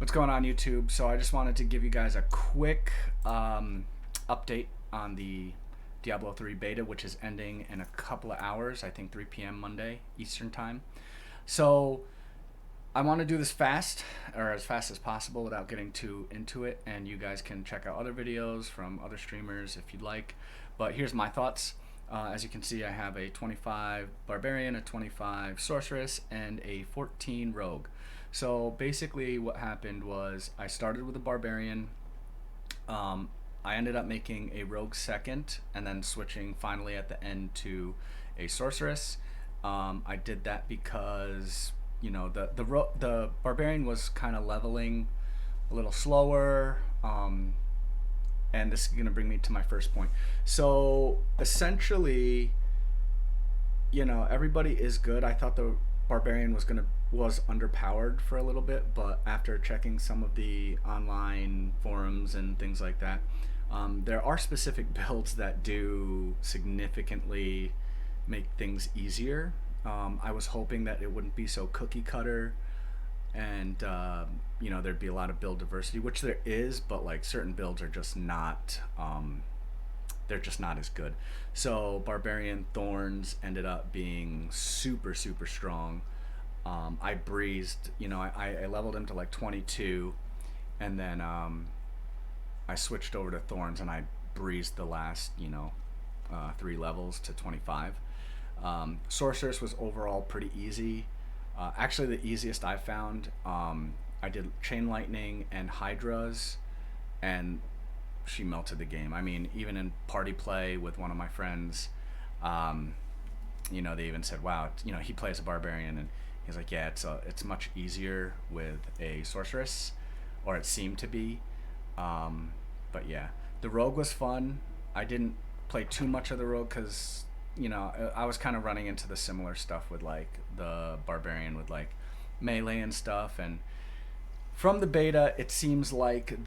What's going on, YouTube? So I just wanted to give you guys a quick update on the Diablo 3 beta, which is ending in a couple of hours. I think 3 p.m. Monday Eastern time. So I want to do this fast, or as fast as possible, without getting too into it. And you guys can check out other videos from other streamers if you'd like. But here's my thoughts. As you can see, I have a 25 Barbarian, a 25 Sorceress, and a 14 Rogue. So basically what happened was I started with a Barbarian. I ended up making a Rogue second, and then switching finally at the end to a Sorceress. I did that because the Barbarian was kind of leveling a little slower. And this is going to bring me to my first point. So essentially, everybody is good. I thought the Barbarian was underpowered for a little bit, but after checking some of the online forums and things like that, there are specific builds that do significantly make things easier. I was hoping that it wouldn't be so cookie cutter, and there'd be a lot of build diversity, which there is, but like certain builds are just not they're just not as good. So Barbarian Thorns ended up being super super strong. I breezed, I leveled him to like 22, and then I switched over to Thorns, and I breezed the last 3 levels to 25. Sorceress was overall pretty easy. Actually, the easiest I found, I did Chain Lightning and Hydras, and she melted the game. I mean, even in party play with one of my friends, they even said, "Wow, he plays a Barbarian," and he's like, "Yeah, it's much easier with a Sorceress, or it seemed to be." But yeah, the Rogue was fun. I didn't play too much of the Rogue because I was kind of running into the similar stuff with like the Barbarian with like melee and stuff. And from the beta, it seems like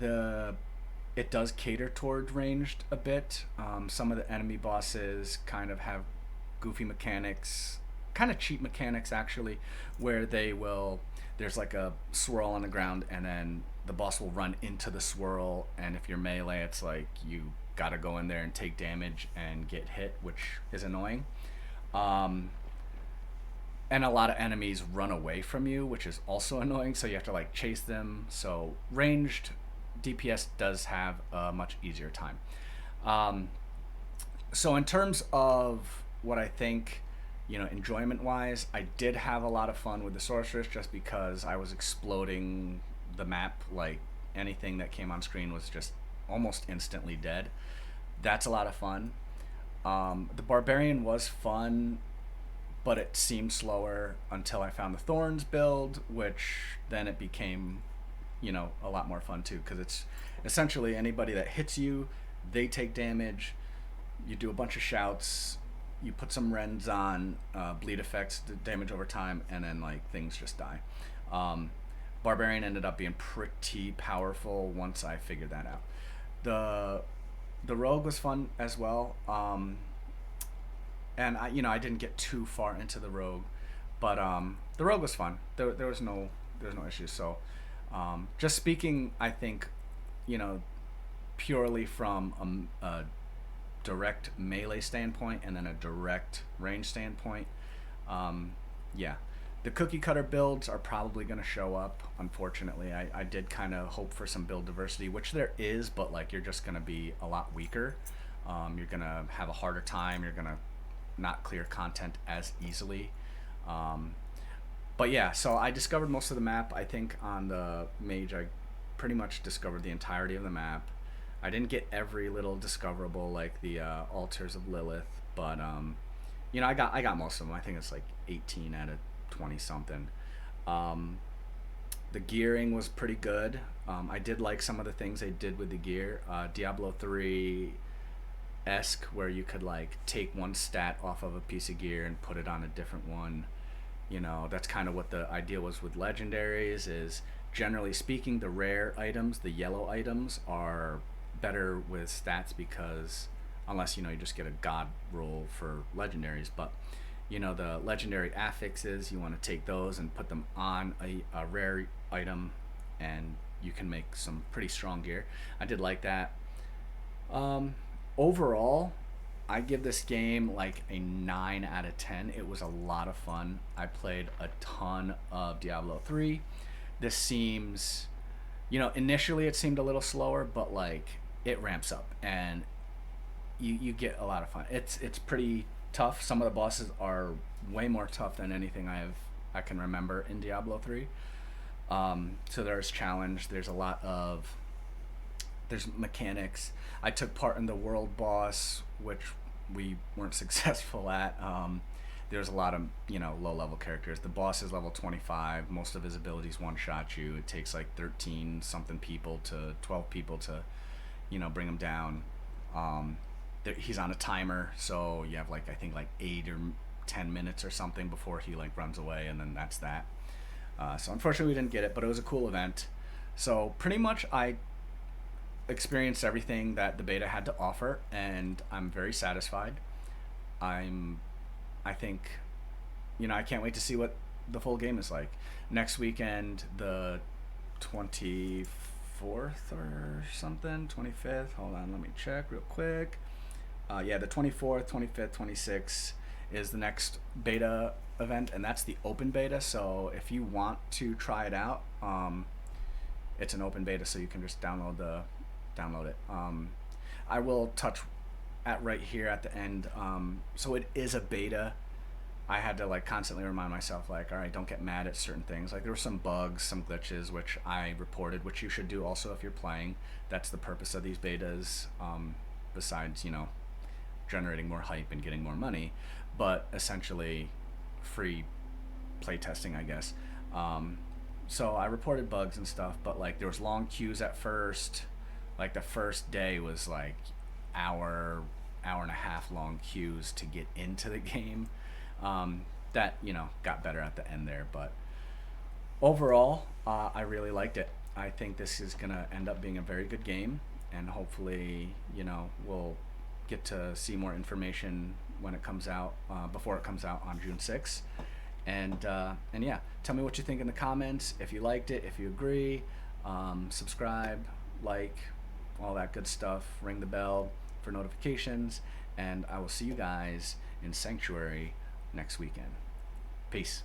it does cater toward ranged a bit. Some of the enemy bosses kind of have goofy mechanics, kind of cheap mechanics actually, where there's like a swirl on the ground, and then the boss will run into the swirl, and if you're melee, it's like you gotta go in there and take damage and get hit, which is annoying. And a lot of enemies run away from you, which is also annoying, so you have to like chase them. So ranged DPS does have a much easier time. So in terms of what I think, enjoyment wise, I did have a lot of fun with the Sorceress, just because I was exploding the map. Like anything that came on screen was just almost instantly dead. That's a lot of fun. The Barbarian was fun, but it seemed slower until I found the Thorns build, which then it became, a lot more fun too, because it's essentially anybody that hits you, they take damage. You do a bunch of shouts, you put some rends on, bleed effects, the damage over time, and then like things just die. Barbarian ended up being pretty powerful once I figured that out. The Rogue was fun as well, and I didn't get too far into the Rogue, but the Rogue was fun. There was no issues. So just speaking, I think, purely from a direct melee standpoint and then a direct range standpoint, yeah, the cookie cutter builds are probably going to show up. Unfortunately, I did kind of hope for some build diversity, which there is, but like you're just going to be a lot weaker. You're going to have a harder time. You're going to not clear content as easily. But yeah, so I discovered most of the map. I think on the mage, I pretty much discovered the entirety of the map. I didn't get every little discoverable like the altars of Lilith, but I got most of them. I think it's like 18 out of 20 something. The gearing was pretty good. I did like some of the things they did with the gear. Diablo 3 esque, where you could like take one stat off of a piece of gear and put it on a different one. That's kind of what the idea was with legendaries. Is generally speaking, the rare items, the yellow items, are better with stats, because unless you just get a god roll for legendaries. But the legendary affixes, you want to take those and put them on a rare item, and you can make some pretty strong gear. I did like that. Um, Overall, I give this game like a 9 out of 10. It was a lot of fun. I played a ton of Diablo 3. This seems, initially it seemed a little slower, but like it ramps up and you get a lot of fun. It's pretty tough. Some of the bosses are way more tough than anything I can remember in Diablo 3. So there's challenge. There's mechanics. I took part in the world boss, which we weren't successful at. There's a lot of low level characters. The boss is level 25. Most of his abilities one shot you. It takes like 13 something people to 12 people to bring him down. He's on a timer, so you have like I think like 8 or 10 minutes or something before he like runs away, and then that's that. So unfortunately we didn't get it, but it was a cool event. So pretty much I experienced everything that the beta had to offer, and I'm very satisfied. I'm, I think, I can't wait to see what the full game is like. Next weekend, the 24th or something, 25th. Hold on, let me check real quick. Yeah, the 24th, 25th, 26th is the next beta event, and that's the open beta. So if you want to try it out, it's an open beta, so you can just download it. I will touch at right here at the end. So it is a beta. I had to like constantly remind myself, like, all right, don't get mad at certain things. Like there were some bugs, some glitches, which I reported, which you should do also if you're playing. That's the purpose of these betas. Besides, generating more hype and getting more money, but essentially free playtesting, I guess. So I reported bugs and stuff, but like there was long queues at first. Like the first day was like hour and a half long queues to get into the game. That got better at the end there, but overall, I really liked it. I think this is gonna end up being a very good game, and hopefully, we'll get to see more information when it comes out, before it comes out on June 6th. And yeah, tell me what you think in the comments. If you liked it, if you agree, subscribe, like, all that good stuff. Ring the bell for notifications, and I will see you guys in Sanctuary next weekend. Peace.